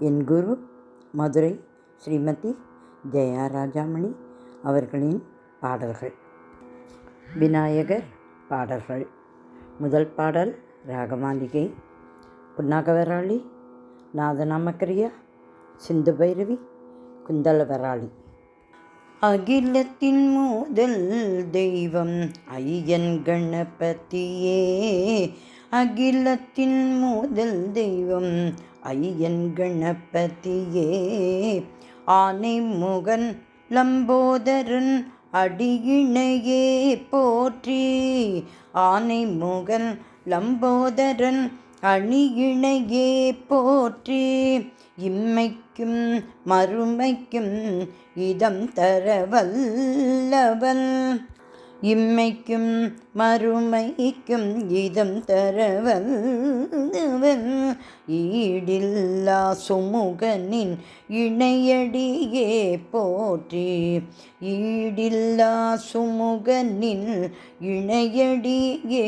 என் குரு மதுரை ஸ்ரீமதி ஜெயா ராஜாமணி அவர்களின் பாடல்கள். விநாயகர் பாடல்கள். முதல் பாடல் ராகமாளிகை, புன்னாகவராளி, நாதநாமக்கிரியா, சிந்து பைரவி, குந்தலவராளி. அகிலத்தின் முதல் தெய்வம் ஐயன் கணபதியே, அகிலத்தின் முதல் தெய்வம் ஐயன் கணபதியே. ஆனை முகன் லம்போதரன் அடியிணையே போற்றி, ஆனை முகன் லம்போதரன் அணியிணையே போற்றி. இம்மைக்கும் மறுமைக்கும் இதம் தர வல்லவன், இம்மைக்கும் மறுமைக்கும் இதம் தர வல்லவன். ஈடில்லா சுமுகனின் இணையடியே போற்றி, ஈடில்லா சுமுகனின் இணையடியே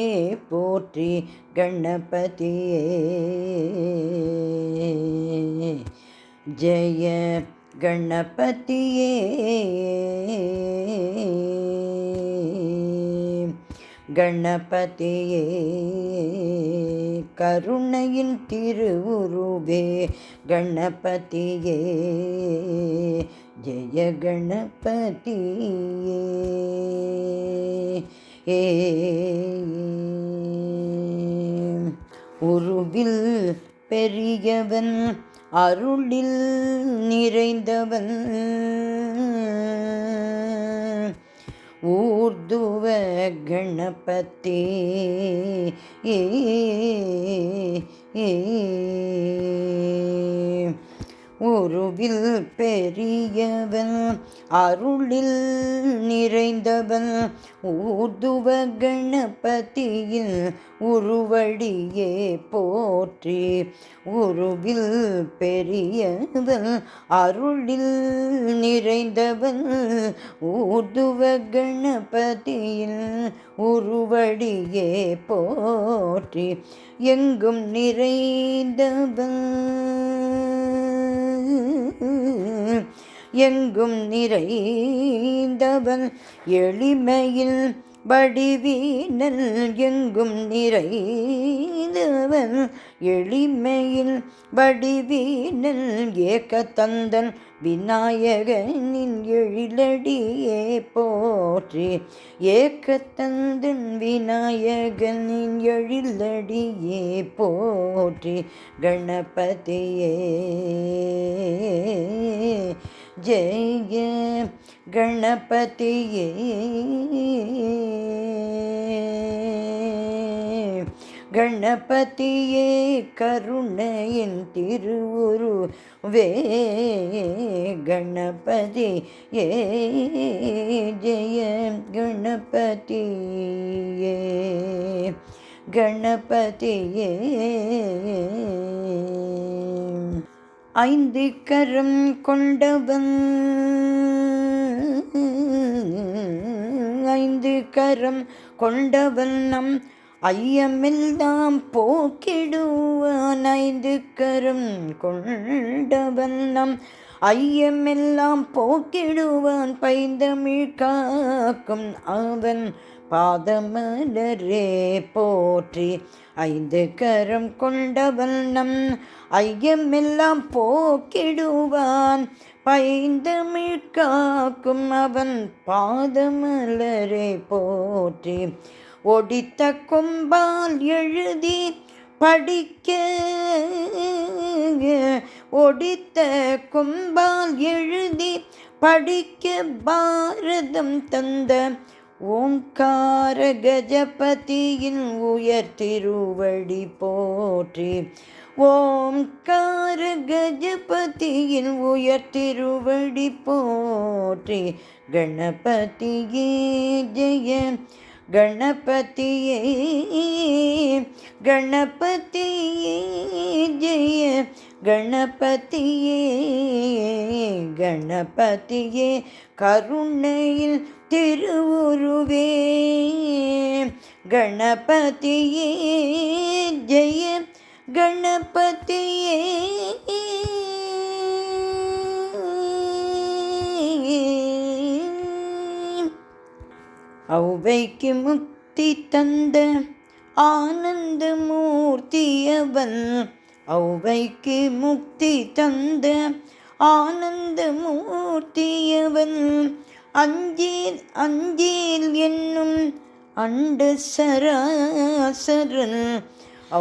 போற்றி. கணபதியே ஜெய கணபதியே, கணபதியே கருணையின் திருவுருவே. கணபதியே ஜெய கணபதியே. உருவில் பெரியவன் அருளில் நிறைந்தவன், ஊர்துவ கணபதி உருவில் பெரியவன் அருளில் நிறைந்தவன், ஊர்துவ கணபதியின் உருவடியே போற்றி. உருவில் பெரியவன் அருளில் நிறைந்தவன், ஊர்துவ கணபதியின் உருவடியே போற்றி. எங்கும் நிறைந்தவன், எங்கும் நிறைந்தவன் எளிமையில் வடிவீனல், எங்கும் நிறைந்தவன் எளிமையில் வடிவீனல். ஏகதந்தன் விநாயகனின் எழிலடியே போற்றி, ஏகதந்தன் விநாயகனின் எழிலடியே போற்றி. கணபதியே ஜெய கணபதியே, கணபதியே கருணையின் திருவுருவே. கணபதியே ஜெய கணபதியே, கணபதியே. ஐந்து கரம் கொண்டவன், ஐந்து கரம் கொண்டவன் நம் ஐயமெல்லாம் போக்கிடுவான். ஐந்து கரம் கொண்டவன் நம் ஐயமெல்லாம் போக்கிடுவான். பைந்தமிழ் காக்கும் அவன் பாதமலரே போற்றி. ஐந்து கரம் கொண்டவன் நம் ஐயமெல்லாம் போக்கிடுவான். பைந்தமிழ் காக்கும் அவன் பாதமலரே போற்றி. ஒடித்த கொம்பால் எழுதி படிக்க, ஒடித்த கொம்பால் எழுதி படிக்க பாரதம் தந்த ஓங்கார கஜபதியின் உயர் திருவடி போற்றி. ஓம்கார கஜபதியின் உயர் திருவடி போற்றி. கணபதியே ஜெய கணபதியே, கணபதியே ஜெய கணபதியே, கணபதியே கருணையில் திருவுருவே. கணபதியே ஜெய கணபதியே. ஔவைக்கு முக்தி தந்த ஆனந்த மூர்த்தியவன். ஔவைக்கு முக்தி தந்த ஆனந்த மூர்த்தியவன். அஞ்சேல் அஞ்சேல் என்னும் அண்ட சராசரன்.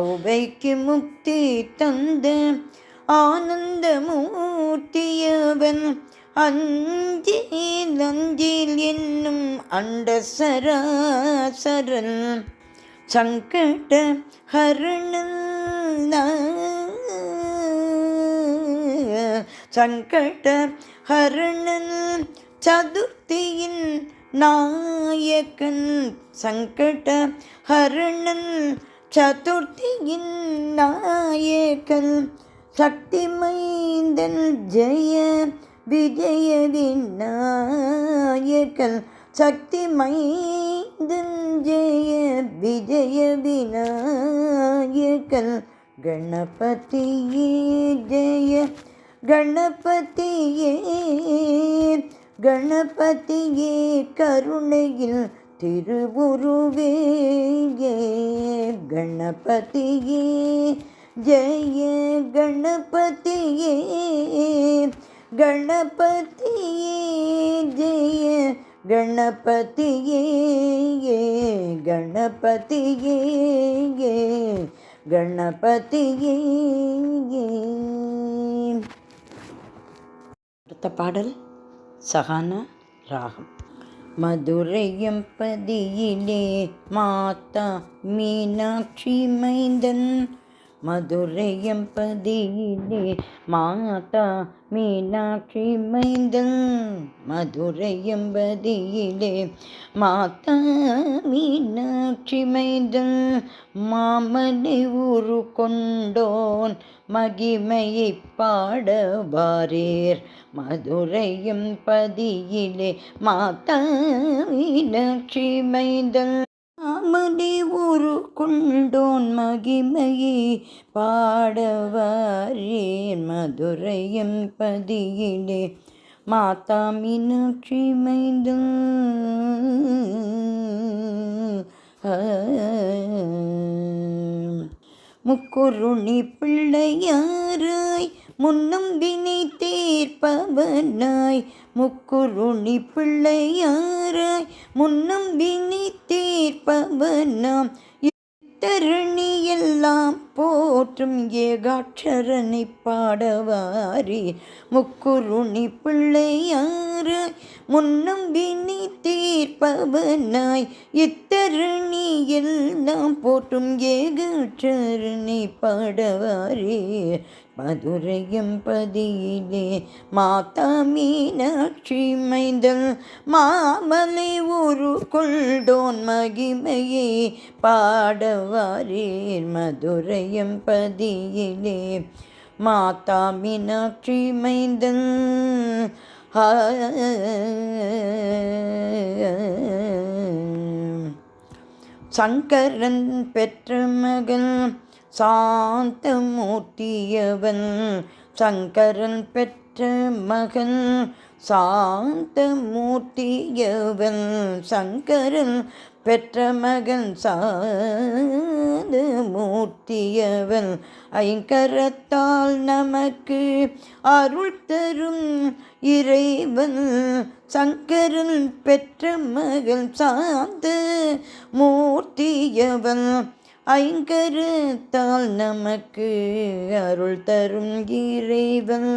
ஔவைக்கு முக்தி தந்த ஆனந்த மூர்த்தியவன். அஞ்சேல் அஞ்சேல் என்னும் அண்ட சராசரன். சங்கட ஹரணன் சங்கட ஹரணன் சதுர்த்தியின் நாயகன். சங்கட ஹரணன் சதுர்த்தியின் நாயகன். சக்தி மைந்தன் ஜெய விஜய விநாயகன். சக்தி மைந்தன் ஜெய விஜய விநாயகன். கணபதியே ஜெய கணபதியே கணபதியே கருணையில் திருவுருவே. கணபதியே ஜெய கணபதியே கணபதியே ஜெய கணபதியே கணபதியே கணபதியே. அடுத்த பாடல் சகான ராகம். மதுரையம்பதியிலே மாதா மீனாட்சி மைந்தன். மதுரையம்பதியிலே மாதா மீனாட்சி மைந்தன். மதுரையம்பதியிலே மாதா மீனாட்சி மைந்தன். மாமலை ஊரு கொண்டோன் மகிமையை பாடவாரீர். மதுரையம்பதியிலே மாதா மீனாட்சி மைந்தன். மாமலை ஊரு கொண்டோன் மகிமையை பாடவாரீர். மதுரையம்பதியிலே மாதா மீனாட்சி மைந்தன். முக்குருணி பிள்ளையாராய் முன்னம் வினை தீர்ப்பவனாய். முக்குருணி பிள்ளையாராய் முன்னம் வினை தீர்ப்பவனாம். தரணி எல்லாம் போற்றும் ஏகாட்சரனை பாடவாரி. முக்குருணி பிள்ளையாராய் முன்னம் வினை தீர்ப்பவனாய். இத்தரணி எல்லாம் போற்றும் ஏகாட்சரனை பாடவாரி. மதுரையம்பதியிலே மாதா மீனாட்சி மைந்தன். மாமலை ஊரு கொண்டோன் மகிமையை பாடவாரீர். மதுரையம்பதியிலே மாதா மீனாட்சி மைந்தன். சங்கரன் பெற்ற மகன் சாந்தமூர்த்தியவன். சங்கரன் பெற்ற மகன் சாந்தமூர்த்தியவன். சங்கரன் பெற்ற மகன் சாந்தமூர்த்தியவன். ஐங்கரத்தால் நமக்கு அருள் தரும் இறைவன். சங்கரன் பெற்ற மகன் சாந்த மூர்த்தியவன். ஐங்கரத்தால் நமக்கு அருள் தரும் இறைவன்.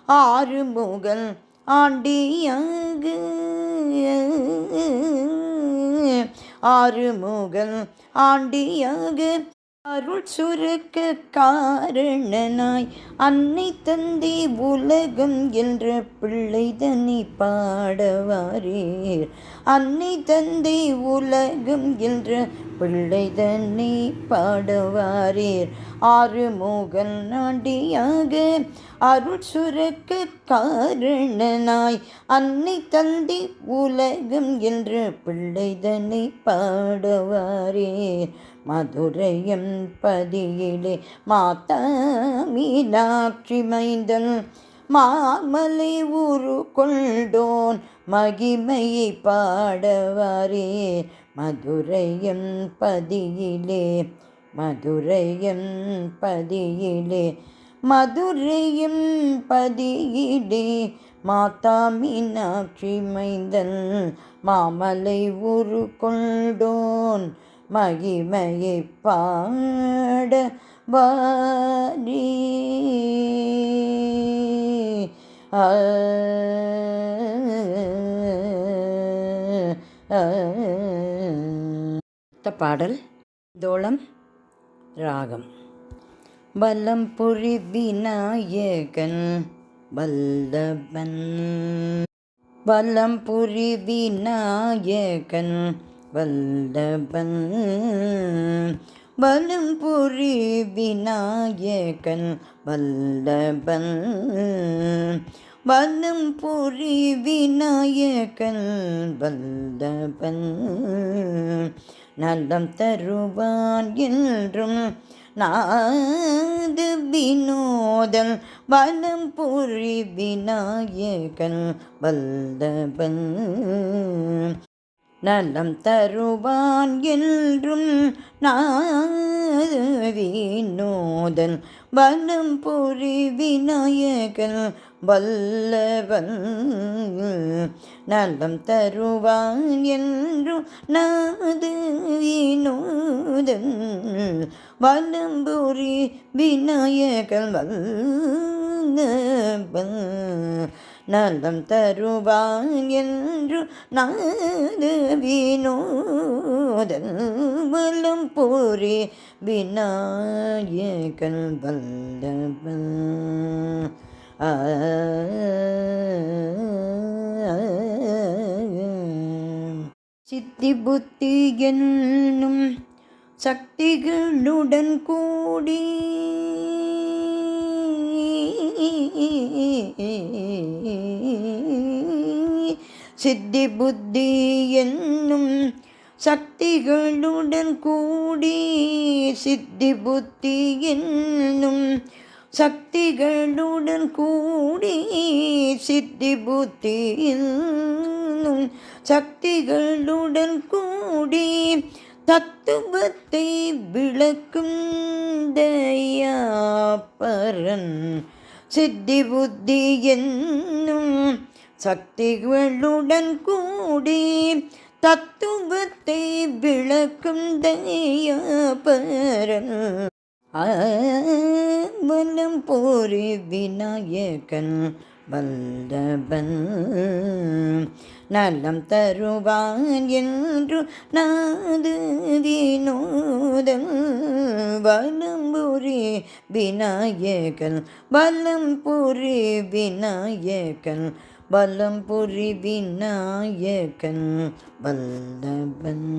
ஆறுமுகன் ஆண்டியாக ஆறுமுகன் ஆண்டியாக அருள் சுரக்க காரணனாய். அன்னை தந்தை உலகம் என்ற பிள்ளைதனை பாடவாரீர். அன்னை தந்தை உலகம் என்ற பிள்ளைதனை பாடவாரீர். ஆறுமுகன் ஆண்டியாக அருள் சுரக்க காரணனாய். அன்னை தந்தை உலகம் என்ற பிள்ளைதனை பாடவாரீர். மதுரையம்பதியிலே மாதா மீனாட்சி மைந்தன். மாமலை உரு கொண்டோன் மகிமையை பாடவாரே மதுரையம் பதியிலே மதுரையம் பதியிலே மதுரையும் பதியிலே மாதா மீனாட்சி மைந்தன் மாமலை உரு கொண்டோன் மகிமையை பாட வாரி பாடல் தோளம் ராகம். வலம் புரி விநாயகன் வல்லபன் வலம் புரி விநாயகன் வல்லபன் வலம் புரி விநாயகன் வல்லபன் வலம் புரி விநாயகன் வல்லபன் நலம் தருவான் என்றும் நாது வினோதன் வலம் புரி விநாயகன் வல்லபன் நலம் தருவான் என்றும் நாது வினோதன் வலம் புரி விநாயகன் வல்லபன் நலம் தருவான் என்றும் நாது வினோதன் வலம் புரி விநாயகன் வல்லபன் நலம் தருவான் என்று நாது வினோதன் வலம் புரி விநாயகன் வல்லபன் சித்தி புத்தி என்னும் சக்திகளுடன் கூடி சித்தி புத்தி என்னும் சக்திகளுடன் கூடி சித்தி புத்தி என்னும் சக்திகளுடன் கூடி சித்தி புத்தி என்னும் சக்திகளுடன் கூடி தத்துவத்தை விளக்கும் தயாபரன் சித்தி புத்தி என்னும் சக்திகளுடன் கூடி தத்துவத்தை விளக்கும் தயாபரன் வலம் புரி விநாயகன் வல்லபன் நலம் தருவான் என்று நாது வினோதன் வலம் புரி விநாயகன் வலம் புரி விநாயகன் வலம் புரி விநாயகன் வல்லபன்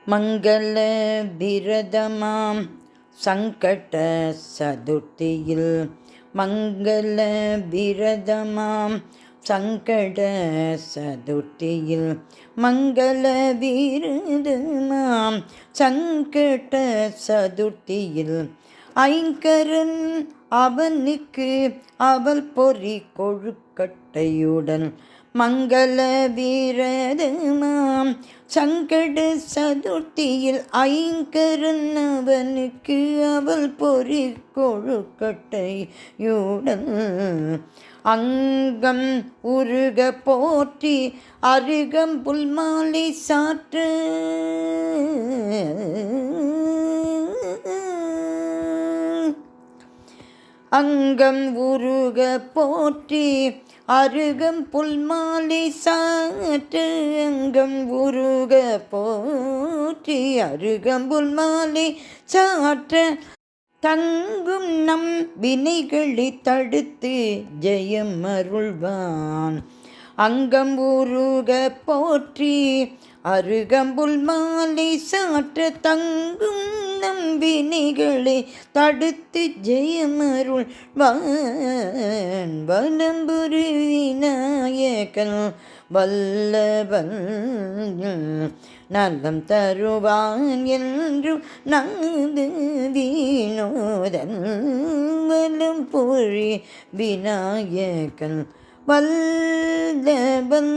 மங்கள விரதமாம் சங்கட சதுர்த்தியில் மங்கள விரதமாம் சங்கட சதுர்த்தியில் மங்கள விரதமாம் சங்கட சதுர்த்தியில் ஐங்கரன் அவனுக்கு அவள் பொறி கொழுக்கட்டையுடன் மங்கள விரதமாம் சங்கட சதுர்த்தியில் ஐங்கரன் அவனுக்கு அவள் பொறி கொழுக்கட்டையுடன் அங்கம் உருக போற்றி அருகம் புல்மாலை சாற்ற அங்கம் உருக போற்றி அருகம் புல்மாலை சாற்று அங்கம் உருக போற்றி அருகம் புல்மாலை சாற்ற தங்கும் நம் வினைகளை தடுத்து ஜெயம் அருள்வான் அங்கம் உருக போற்றி அருகம்புல் மாலை சாற்ற தங்கும் நம் வினைகளை தடுத்து ஜெயமருள் வலம்புரி விநாயகன் வல்லபன் நலம் தருவான் என்றும் நங்கு தீனோதன் வலம் பொழி விநாயகன் வல்லபன்